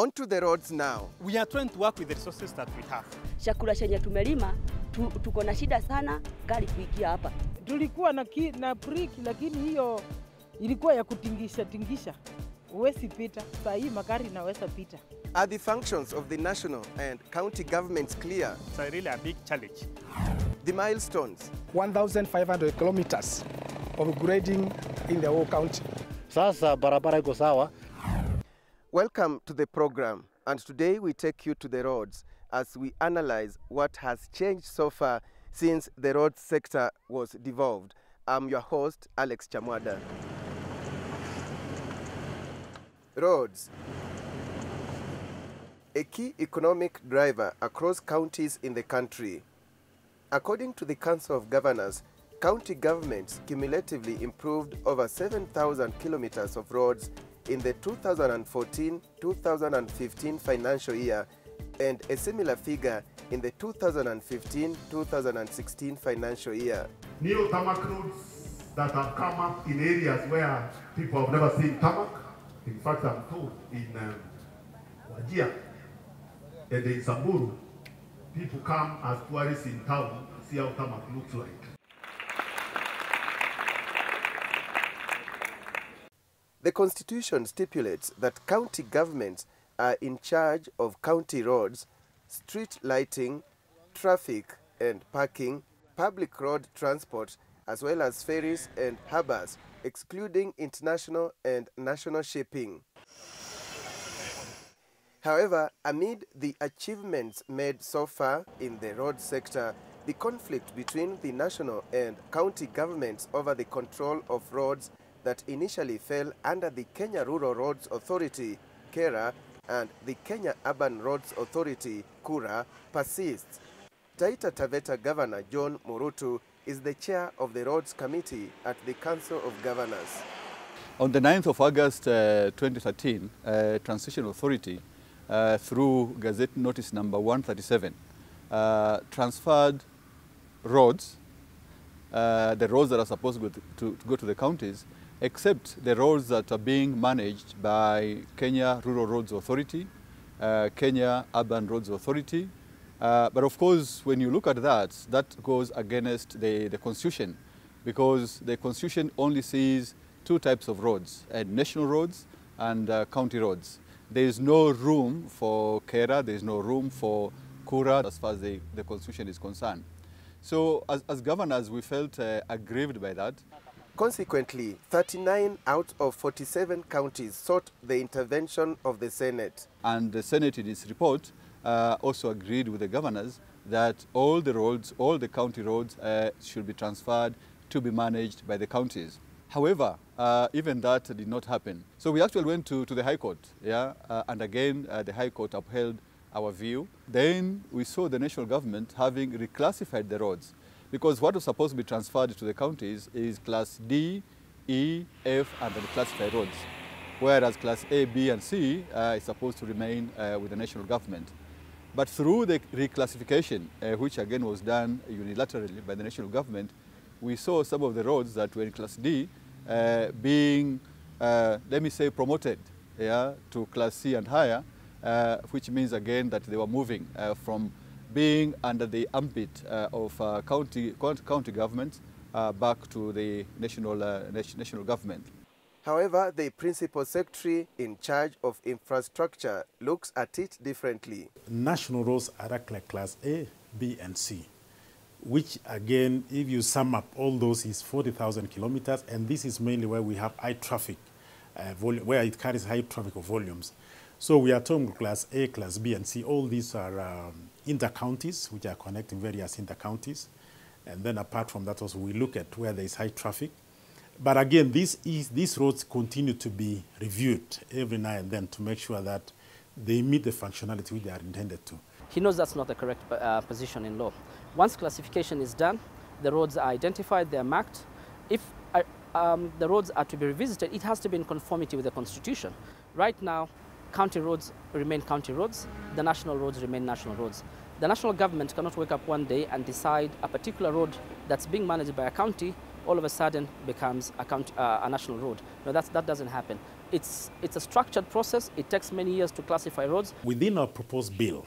Onto the roads now. We are trying to work with the resources that we have. Chakula chenye tumelima tuko na shida sana gari kuikia hapa. Tulikuwa na brick lakini hiyo ilikuwa ya tingisha. Huwezi pita. Sasa hii magari inaweza pita. Are the functions of the national and county governments clear? It's really a big challenge. The milestones. 1,500 kilometers of grading in the whole county. Sasa barabara iko sawa. Welcome to the program, and today we take you to the roads as we analyze what has changed so far since the road sector was devolved. I'm your host, Alex Chamwada. Roads. A key economic driver across counties in the country. According to the Council of Governors, county governments cumulatively improved over 7,000 kilometers of roads in the 2014-2015 financial year and a similar figure in the 2015-2016 financial year. New tarmac roads that have come up in areas where people have never seen tarmac. In fact, I'm told in Wajir and in Samburu, people come as tourists in town to see how tarmac looks like. The Constitution stipulates that county governments are in charge of county roads, street lighting, traffic and parking, public road transport, as well as ferries and harbours, excluding international and national shipping. However, amid the achievements made so far in the road sector, the conflict between the national and county governments over the control of roads that initially fell under the Kenya Rural Roads Authority, KERA, and the Kenya Urban Roads Authority, KURA, persists. Taita Taveta Governor John Murutu is the chair of the Roads Committee at the Council of Governors. On the 9th of August 2013, Transition Authority, through Gazette Notice number 137, transferred roads, the roads that are supposed to go to the counties, except the roads that are being managed by Kenya Rural Roads Authority, Kenya Urban Roads Authority. But of course, when you look at that, that goes against the Constitution, because the Constitution only sees two types of roads, national roads and county roads. There is no room for KERA, there is no room for KURA as far as the Constitution is concerned. So as governors, we felt aggrieved by that. Consequently, 39 out of 47 counties sought the intervention of the Senate. And the Senate in its report also agreed with the governors that all the roads, all the county roads should be transferred to be managed by the counties. However, even that did not happen. So we actually went to the High Court, and again the High Court upheld our view. Then we saw the national government having reclassified the roads, because what was supposed to be transferred to the counties is Class D, E, F, and unclassified roads, whereas Class A, B, and C is supposed to remain with the national government. But through the reclassification, which again was done unilaterally by the national government, we saw some of the roads that were in Class D being, let me say, promoted to Class C and higher, which means again that they were moving from being under the ambit of county government back to the national government. However, the principal secretary in charge of infrastructure looks at it differently. National roads are like Class A, B, and C, which again, if you sum up all those, is 40,000 kilometers, and this is mainly where we have high traffic, where it carries high traffic of volumes. So we are talking Class A, Class B, and C. All these are inter-counties, which are connecting various inter-counties. And then apart from that also, we look at where there is high traffic. But again, these roads continue to be reviewed every now and then to make sure that they meet the functionality which they are intended to. He knows that's not the correct position in law. Once classification is done, the roads are identified, they are marked. If the roads are to be revisited, it has to be in conformity with the Constitution. Right now, county roads remain county roads, the national roads remain national roads. The national government cannot wake up one day and decide a particular road that's being managed by a county all of a sudden becomes a national road. No, that doesn't happen. It's a structured process. It takes many years to classify roads. Within our proposed bill,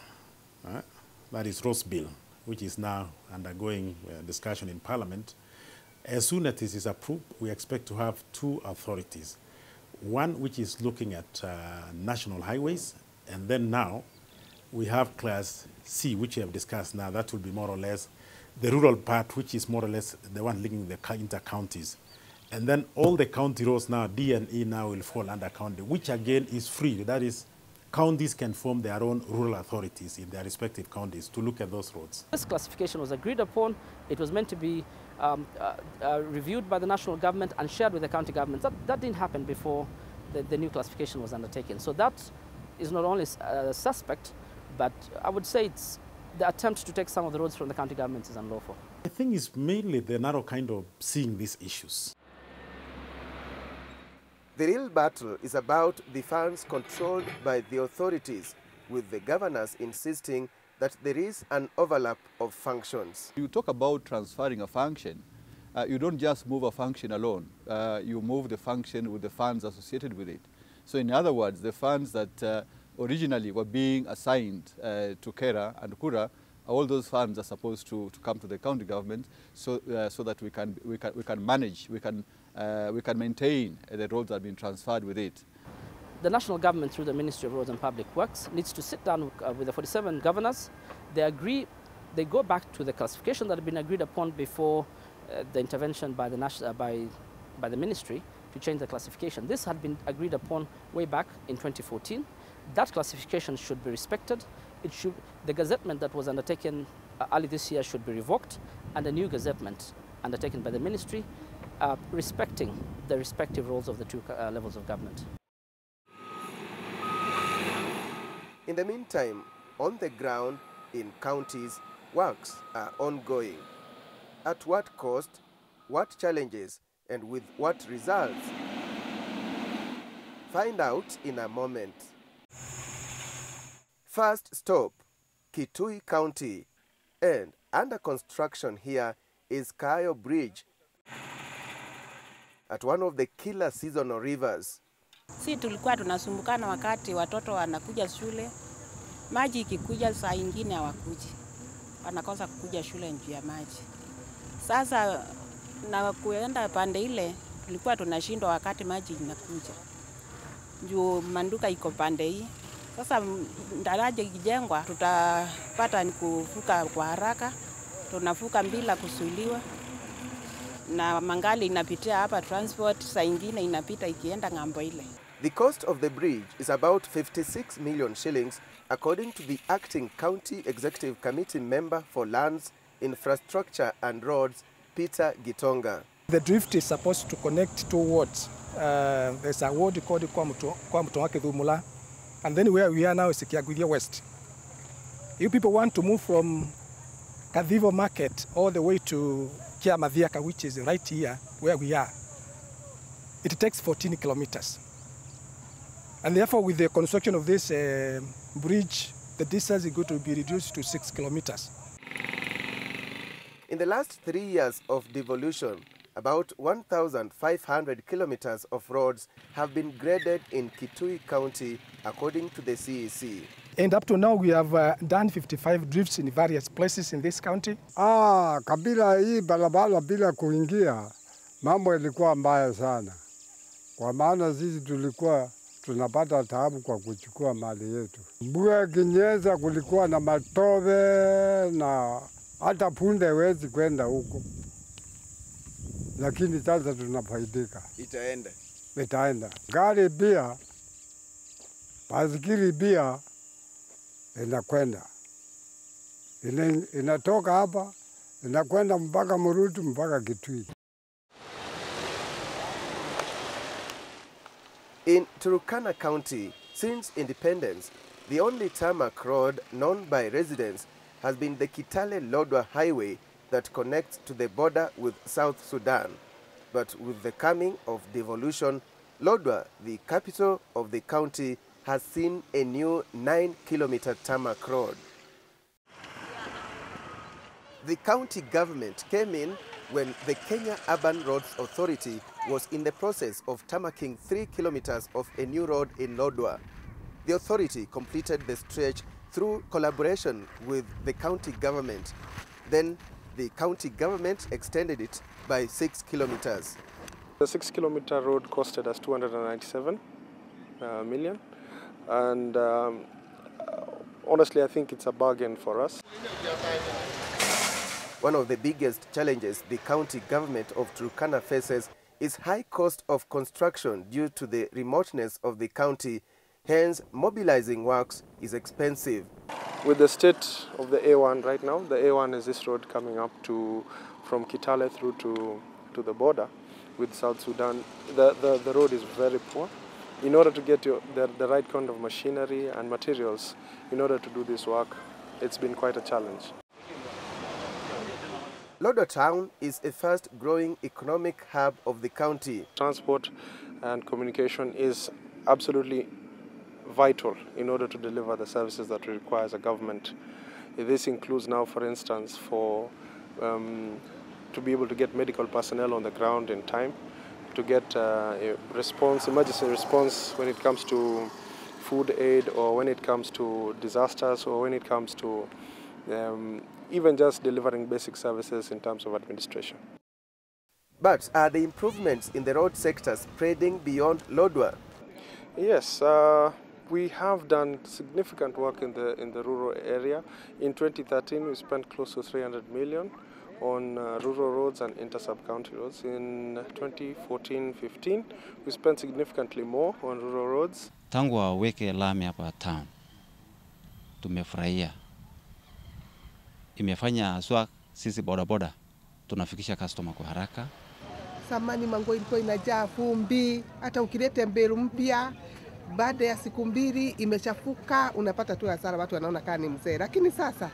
that is Roads Bill, which is now undergoing discussion in Parliament, as soon as this is approved, we expect to have two authorities. One which is looking at national highways, and then now we have Class C, which we have discussed now. That will be more or less the rural part, which is more or less the one linking the inter-counties. And then all the county roads now, D and E now will fall under county, which again is free. That is, counties can form their own rural authorities in their respective counties to look at those roads. This classification was agreed upon. It was meant to be reviewed by the national government and shared with the county governments. That didn't happen before the new classification was undertaken. So that is not only suspect, but I would say it's the attempt to take some of the roads from the county governments is unlawful. I think it's mainly the narrow kind of seeing these issues. The real battle is about the funds controlled by the authorities, with the governors insisting that there is an overlap of functions. You talk about transferring a function. You don't just move a function alone. You move the function with the funds associated with it. So in other words, the funds that originally were being assigned to Kera and Kura, all those funds are supposed to come to the county government so that we can manage, we can maintain the roads that have been transferred with it. The national government, through the Ministry of Roads and Public Works, needs to sit down with the 47 governors. They agree, they go back to the classification that had been agreed upon before the intervention by the ministry to change the classification. This had been agreed upon way back in 2014. That classification should be respected. The gazettement that was undertaken early this year should be revoked, and a new gazettement undertaken by the ministry respecting the respective roles of the two levels of government. In the meantime, on the ground in counties, works are ongoing. At what cost, what challenges, and with what results? Find out in a moment. First stop, Kitui County, and under construction here is Kayo Bridge at one of the killer seasonal rivers. Si tulikuwa tunasumbukana wakati watoto wanakuja shule, maji ikikuja saa ingine hawakuji, wanakosa kukuja shule njuu ya maji. Sasa na kuenda pande ile tulikuwa tunashindwa wakati maji inakuja, njuu manduka iko pande hii. Sasa daraja ikijengwa tutapata ni kuvuka kwa haraka, tunavuka bila kusuiliwa. Na mangali inapitia hapa transport, saa ingine inapita ikienda ng'ambo ile. The cost of the bridge is about 56 million shillings, according to the acting County Executive Committee member for Lands, Infrastructure and Roads, Peter Gitonga. The drift is supposed to connect two wards. There's a ward called Kwamutowake Dhumula, and then where we are now is Kiagudia West. You people want to move from Kadhivo Market all the way to Kiamadhiaka, which is right here where we are. It takes 14 kilometers. And therefore, with the construction of this bridge, the distance is going to be reduced to 6 kilometers. In the last 3 years of devolution, about 1,500 kilometers of roads have been graded in Kitui County, according to the CEC. And up to now, we have done 55 drifts in various places in this county. Kabila hii barabara bila kuingia, mambo ilikuwa mbaya sana. Kwa maana sisi tulikuwa tunapata taabu kwa kuchukua mali yetu. Mvua ikinyesha kulikuwa na matope na hata punde hawezi kwenda huko. Lakini sasa tunafaidika. Itaenda. Gari pia, basikili pia inakwenda. Inatoka hapa, inakwenda mpaka Murutu mpaka Kitui. In Turkana County, since independence, the only tarmac road known by residents has been the Kitale-Lodwar highway that connects to the border with South Sudan. But with the coming of devolution, Lodwar, the capital of the county, has seen a new 9-kilometer tarmac road. The county government came in when the Kenya Urban Roads Authority was in the process of tarmacking 3 kilometers of a new road in Lodwar. The authority completed the stretch through collaboration with the county government. Then the county government extended it by 6 kilometers. The 6-kilometer road costed us 297 million, and honestly, I think it's a bargain for us. One of the biggest challenges the county government of Turkana faces is high cost of construction due to the remoteness of the county. Hence, mobilizing works is expensive. With the state of the A1 right now, the A1 is this road coming up from Kitale through to the border with South Sudan. The road is very poor. In order to get the right kind of machinery and materials, in order to do this work, it's been quite a challenge. Lodwar town is a fast-growing economic hub of the county. Transport and communication is absolutely vital in order to deliver the services that we require as a government. This includes now, for instance, to be able to get medical personnel on the ground in time, to get emergency response when it comes to food aid, or when it comes to disasters, or when it comes to even just delivering basic services in terms of administration. But are the improvements in the road sector spreading beyond Lodwar? Yes, we have done significant work in the rural area. In 2013, we spent close to 300 million on rural roads and inter-sub-county roads. In 2014-15, we spent significantly more on rural roads. Tangu waweke lami hapa town, tumefurahia. Imefanya haswa sisi bodaboda tunafikisha customer kwa haraka. Samani mango ilikuwa inajaa vumbi, hata ukilete mbelu mpya baada ya siku 2 imechafuka, unapata tu hasara, watu wanaona kama ni mzee. Lakini sasa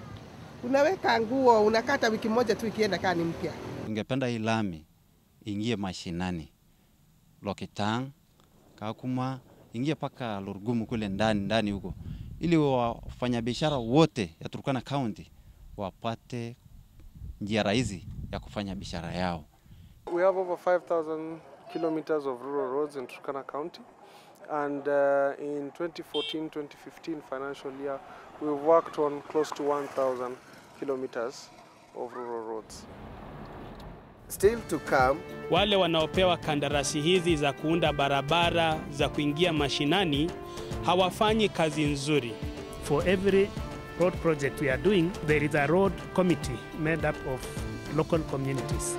unaweka nguo, unakata wiki moja tu ikienda kama ni mpya. Ungependa hii lami ingie mashinani, Lokitang, Kakuma, ingie paka Lurgumu kule ndani huko, ili wafanyabiashara wote ya Turkana County wapate njia rahisi ya kufanya biashara yao. We have over 5,000 kilometers of rural roads in Turkana County, and in 2014-2015 financial year, we've worked on close to 1,000 kilometers of rural roads. Still to come, wale wanaopewa kandarasi hizi za kuunda barabara za kuingia mashinani hawafanyi kazi nzuri. For every road project we are doing, there is a road committee made up of local communities.